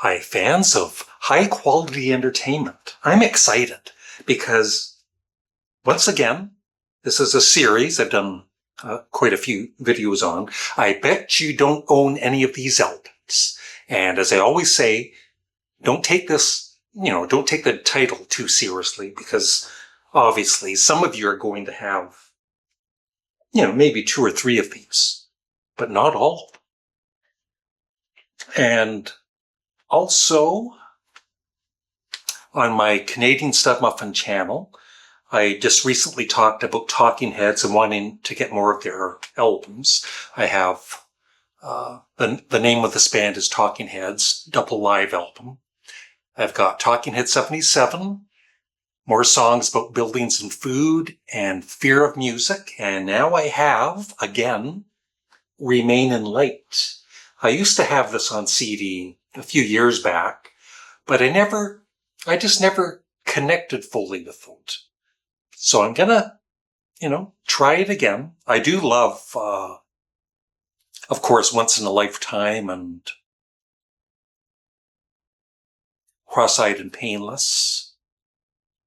Hi, fans of high-quality entertainment. I'm excited because, once again, this is a series I've done quite a few videos on. I bet you don't own any of these albums. And as I always say, don't take this, don't take the title too seriously because obviously some of you are going to have, maybe 2 or 3 of these, but not all. And also, on my Canadian Studmuffin channel, I just recently talked about Talking Heads and wanting to get more of their albums. I have the name of this band is Talking Heads, double live album. I've got Talking Head 77, more songs about buildings and food and fear of music. And now I have, again, Remain in Light. I used to have this on CD a few years back, but I just never connected fully with it. So I'm gonna, try it again. I do love, of course, Once in a Lifetime and Cross-Eyed and Painless.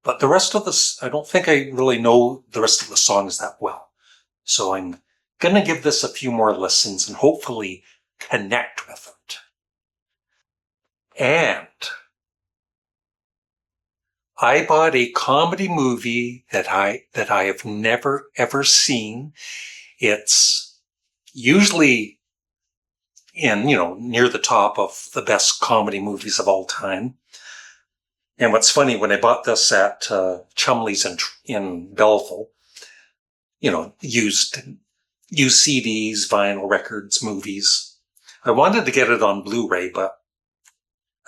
But the rest of this, I don't think I really know the rest of the songs that well. So I'm gonna give this a few more listens and hopefully connect with it. And I bought a comedy movie that I have never ever seen. It's usually in, near the top of the best comedy movies of all time. And what's funny, when I bought this at Chumley's in Belleville, used CDs, vinyl records, movies. I wanted to get it on Blu-ray, but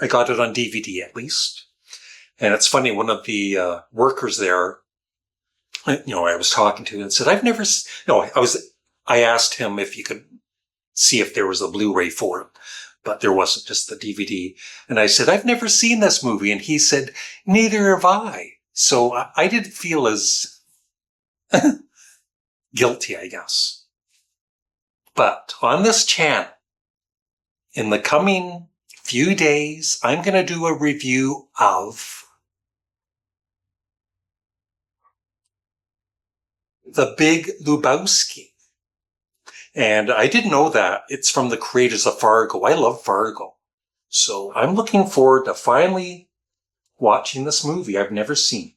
I got it on DVD at least. And it's funny, one of the workers there, I was talking to and said, I asked him if you could see if there was a Blu-ray for it, but there wasn't, just the DVD. And I said, I've never seen this movie. And he said, neither have I. So I didn't feel as guilty, I guess. But on this channel, in the coming few days, I'm going to do a review of The Big Lebowski. And I didn't know that. It's from the creators of Fargo. I love Fargo. So I'm looking forward to finally watching this movie I've never seen.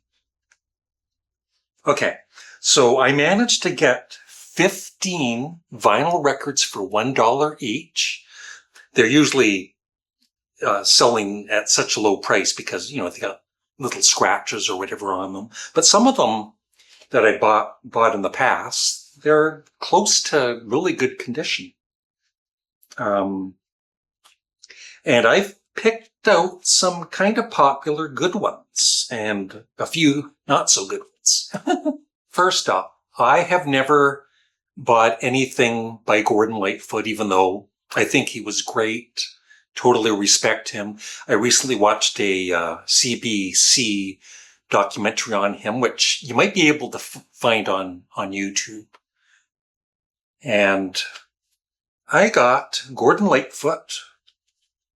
Okay, so I managed to get 15 vinyl records for $1 each. They're usually selling at such a low price because, they got little scratches or whatever on them. But some of them that I bought in the past, they're close to really good condition. And I've picked out some kind of popular good ones and a few not so good ones. First up, I have never bought anything by Gordon Lightfoot, even though I think he was great. Totally respect him. I recently watched a CBC documentary on him, which you might be able to find on YouTube. And I got Gordon Lightfoot,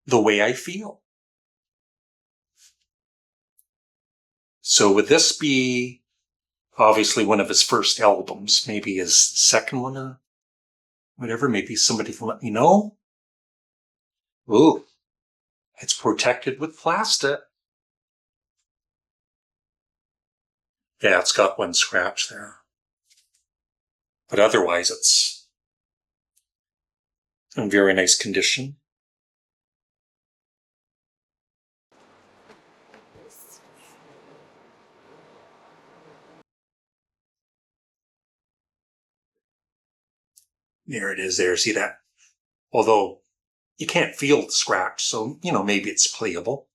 The Way I Feel. So would this be obviously one of his first albums, maybe his second one or whatever? Maybe somebody can let me know. Ooh, it's protected with plastic. Yeah, it's got one scratch there. But otherwise, it's in very nice condition. There it is there. See that? Although you can't feel the scratch, so, maybe it's playable.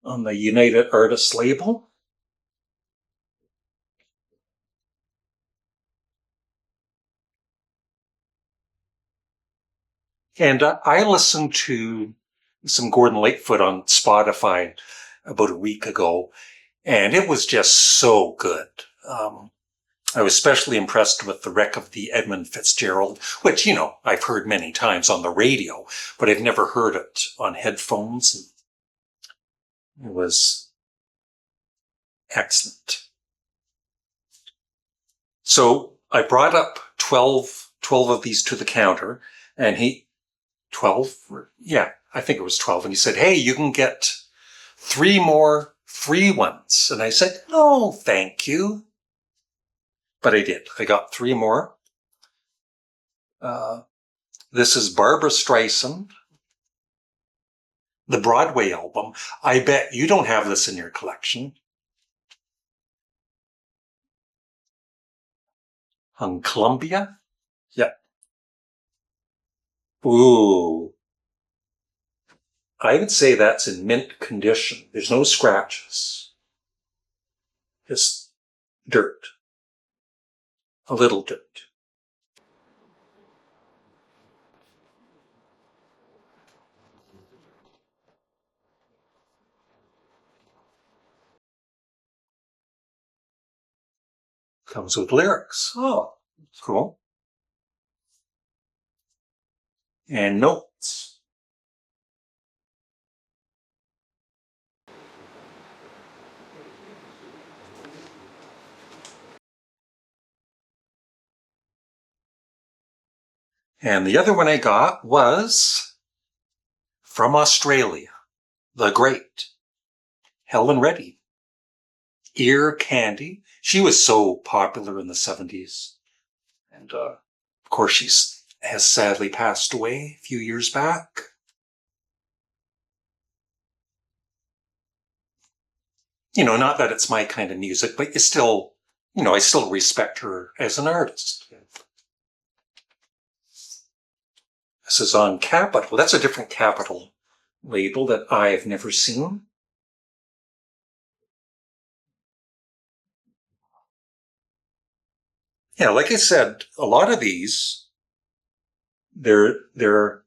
On the United Artists label. And I listened to some Gordon Lightfoot on Spotify about a week ago, and it was just so good. I was especially impressed with The Wreck of the Edmund Fitzgerald, which, I've heard many times on the radio, but I've never heard it on headphones. It was excellent. So I brought up 12 of these to the counter, and 12? Yeah, I think it was 12. And he said, hey, you can get 3 more free ones. And I said, no, thank you. But I did. I got 3 more. This is Barbra Streisand, the Broadway album. I bet you don't have this in your collection. On Columbia? Yep. Ooh. I would say that's in mint condition. There's no scratches. Just dirt. A little dirt. Comes with lyrics. Oh, cool. And notes. And the other one I got was from Australia, the great Helen Reddy. Ear Candy. She was so popular in the 70s. And, of course, she has sadly passed away a few years back. Not that it's my kind of music, but I still respect her as an artist. This is on Capitol. That's a different Capitol label that I've never seen. Yeah, like I said, a lot of these, they're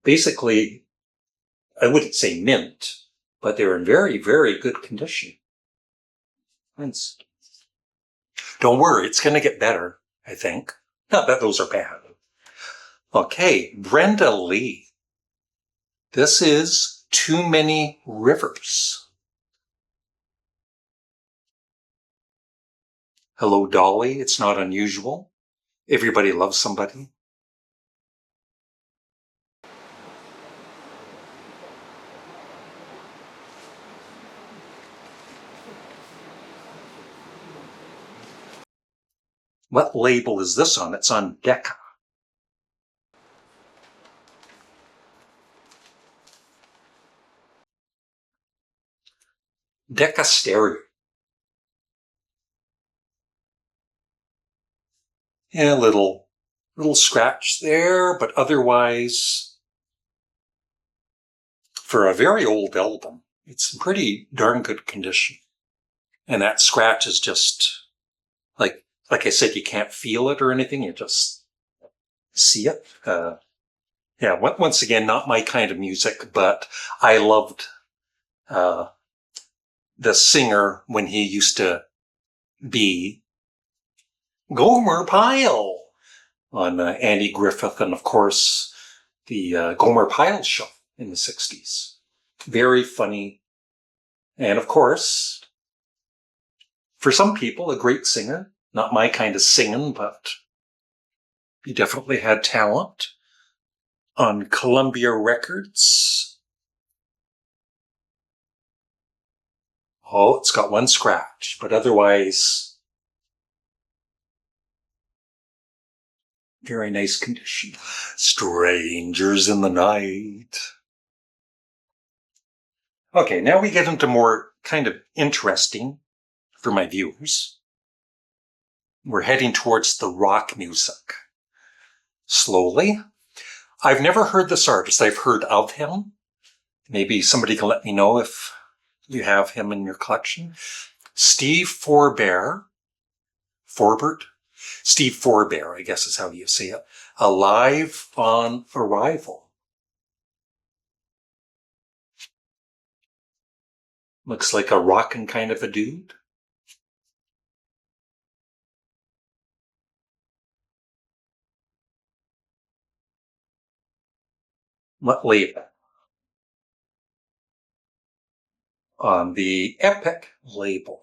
basically, I wouldn't say mint, but they're in very, very good condition. Thanks. Don't worry, it's going to get better, I think. Not that those are bad. Okay, Brenda Lee. This is Too Many Rivers. Hello, Dolly. It's not unusual. Everybody loves somebody. What label is this on? It's on Decca. Decca Stereo. Yeah, little scratch there, but otherwise, for a very old album, it's in pretty darn good condition. And that scratch is just like I said, you can't feel it or anything. You just see it. Yeah, once again, not my kind of music, but I loved the singer when he used to be Gomer Pyle on Andy Griffith, and of course the Gomer Pyle show in the 60s. Very funny. And of course, for some people, a great singer. Not my kind of singing, but he definitely had talent. On Columbia Records. Oh, it's got one scratch, but otherwise, very nice condition. Strangers in the Night. Okay, now we get into more kind of interesting for my viewers. We're heading towards the rock music. Slowly. I've never heard this artist. I've heard of him. Maybe somebody can let me know if you have him in your collection. Steve Forbert, Steve Forbert, I guess is how you say it. Alive on Arrival. Looks like a rockin' kind of a dude. What label? On the Epic label.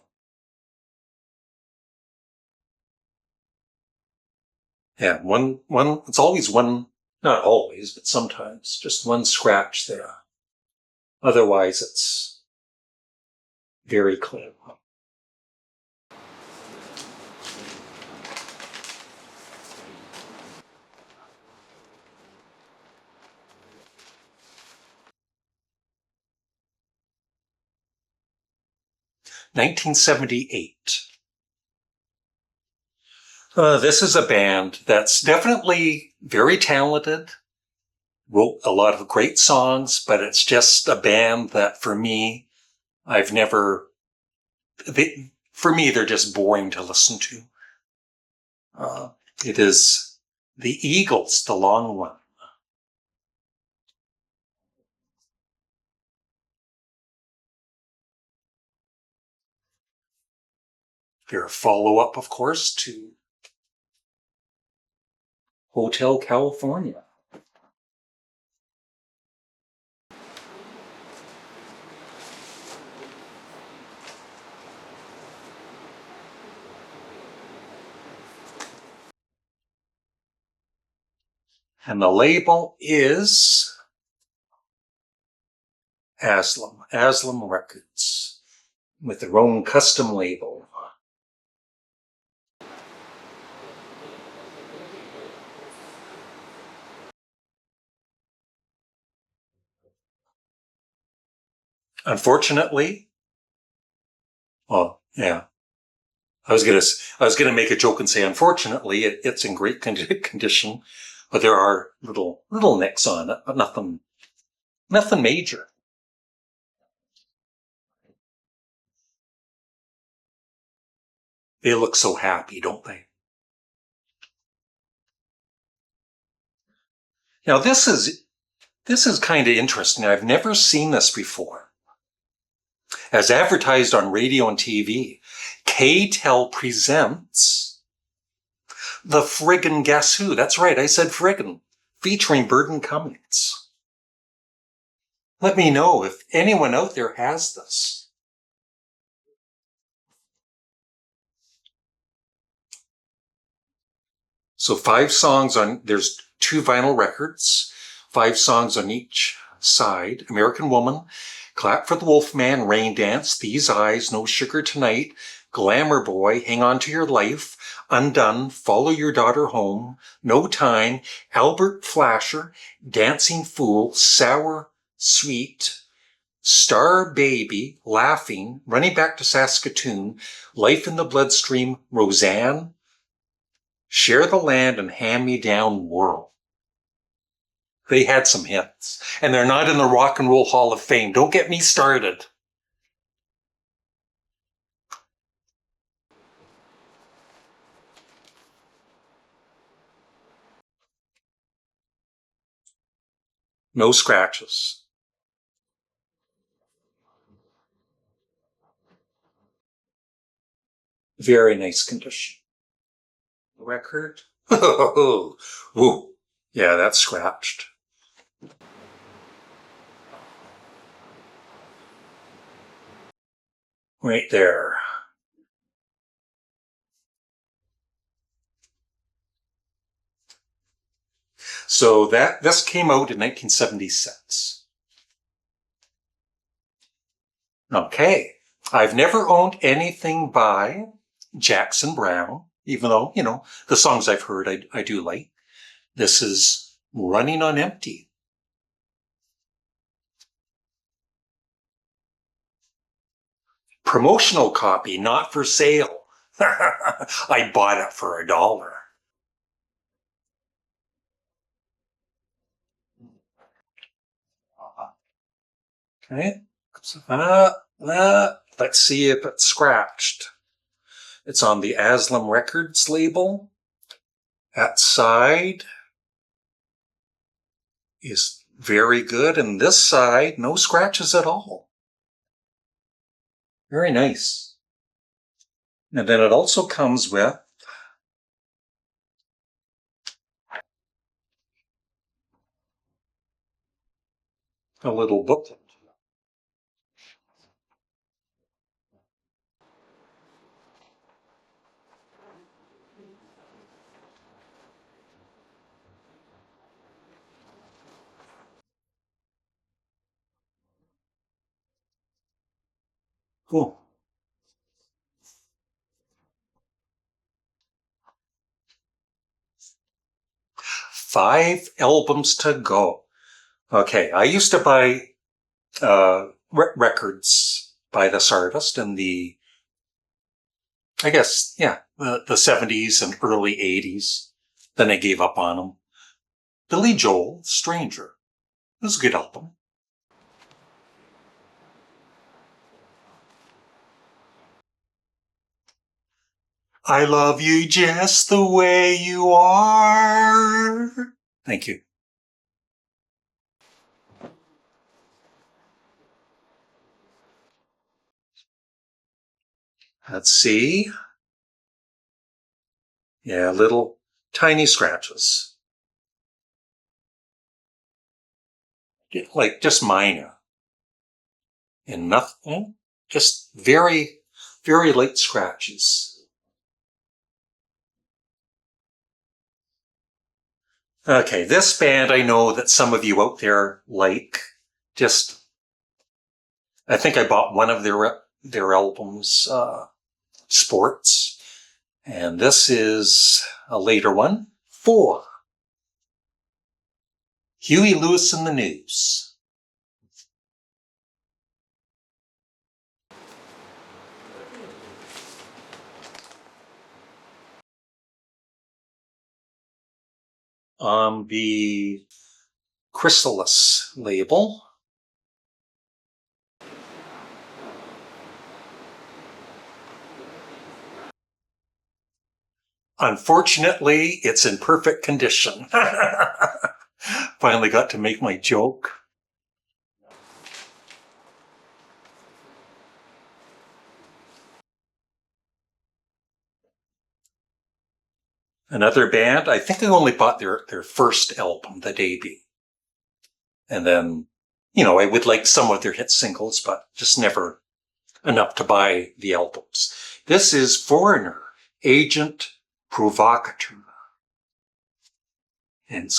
Yeah, it's always one, not always, but sometimes, just one scratch there. Otherwise, it's very clean. 1978. This is a band that's definitely very talented, wrote a lot of great songs, but it's just a band that for me, I've never, for me, they're just boring to listen to. It is the Eagles, the long one. They're a follow-up, of course, to Hotel California. And the label is Aslam Records, with their own custom label. Unfortunately, well, yeah, I was gonna make a joke and say, unfortunately, it's in great condition, but there are little nicks on it, but nothing major. They look so happy, don't they? Now this is kind of interesting. I've never seen this before. As advertised on radio and TV, K-Tel presents The Friggin' Guess Who. That's right, I said friggin', featuring Burton Cummings. Let me know if anyone out there has this. So 5 songs there's 2 vinyl records, 5 songs on each side. American Woman, Clap for the Wolfman, Rain Dance, These Eyes, No Sugar Tonight, Glamour Boy, Hang On to Your Life, Undone, Follow Your Daughter Home, No Time, Albert Flasher, Dancing Fool, Sour Sweet, Star Baby, Laughing, Running Back to Saskatoon, Life in the Bloodstream, Roseanne, Share the Land, and Hand Me Down World. They had some hits, and they're not in the Rock and Roll Hall of Fame. Don't get me started. No scratches. Very nice condition. Record. Ooh. Yeah, that's scratched. Right there. So this came out in 1976. Okay. I've never owned anything by Jackson Browne, even though, the songs I've heard I do like. This is Running on Empty. Promotional copy, not for sale. I bought it for $1. Okay. Let's see if it's scratched. It's on the Aslam Records label. That side is very good, and this side, no scratches at all. Very nice. And then it also comes with a little booklet. Cool. 5 albums to go. Okay, I used to buy records by this artist in I guess, yeah, the 70s and early 80s. Then I gave up on them. Billy Joel, Stranger. It was a good album. I love you just the way you are. Thank you. Let's see. Yeah, little tiny scratches. Like just minor. And nothing. Just very, very light scratches. Okay, this band I know that some of you out there like. Just, I think I bought one of their albums, Sports, and this is a later one. 4. Huey Lewis and the News. On the Chrysalis label. Unfortunately, it's in perfect condition. Finally got to make my joke. Another band, I think I only bought their first album, the debut. And then, I would like some of their hit singles, but just never enough to buy the albums. This is Foreigner, Agent Provocateur. And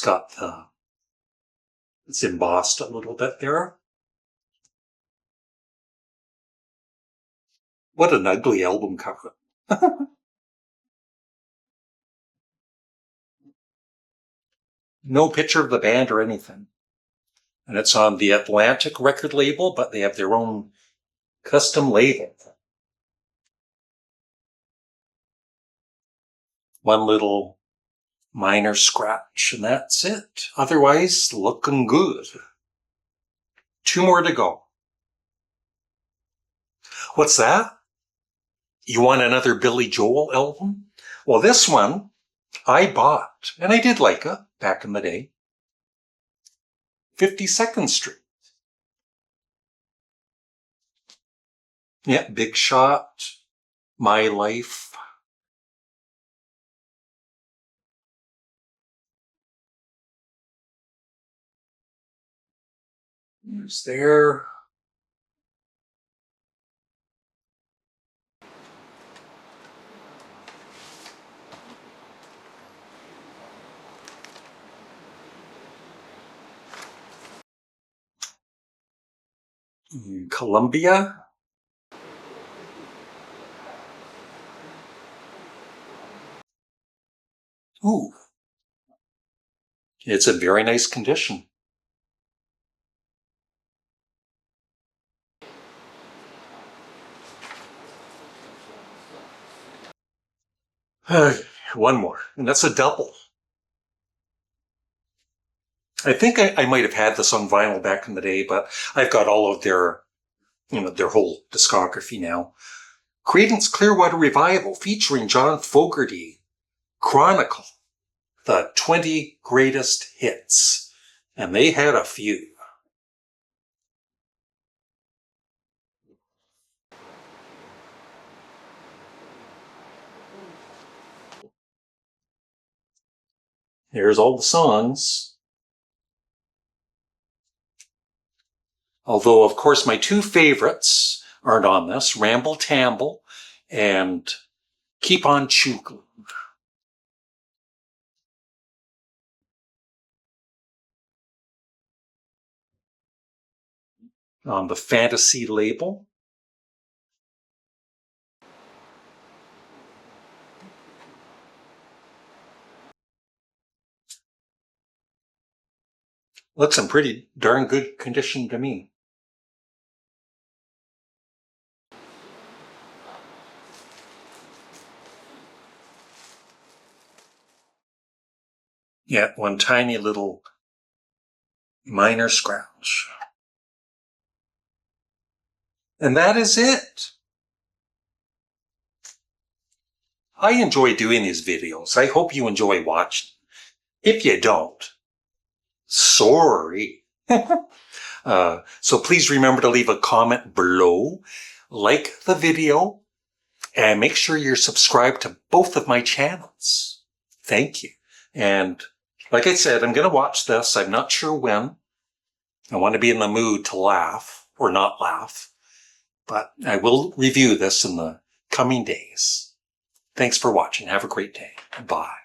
it's embossed a little bit there. What an ugly album cover. No picture of the band or anything. And it's on the Atlantic record label, but they have their own custom label. One little minor scratch, and that's it. Otherwise, looking good. 2 more to go. What's that? You want another Billy Joel album? Well, this one I bought, and I did like it back in the day. 52nd Street. Yeah, Big Shot, My Life. There's there. Columbia. Ooh, it's in very nice condition. One more, and that's a double. I think I might have had this on vinyl back in the day, but I've got all of their whole discography now. Creedence Clearwater Revival featuring John Fogerty. Chronicle, the 20 greatest hits. And they had a few. Here's all the songs. Although, of course, my two favorites aren't on this, Ramble Tamble and Keep on Chugling. On the fantasy label. Looks in pretty darn good condition to me. Yeah, one tiny little minor scratch. And that is it. I enjoy doing these videos. I hope you enjoy watching. If you don't, sorry. So please remember to leave a comment below, like the video, and make sure you're subscribed to both of my channels. Thank you. And like I said, I'm going to watch this. I'm not sure when. I want to be in the mood to laugh or not laugh, but I will review this in the coming days. Thanks for watching. Have a great day. Bye.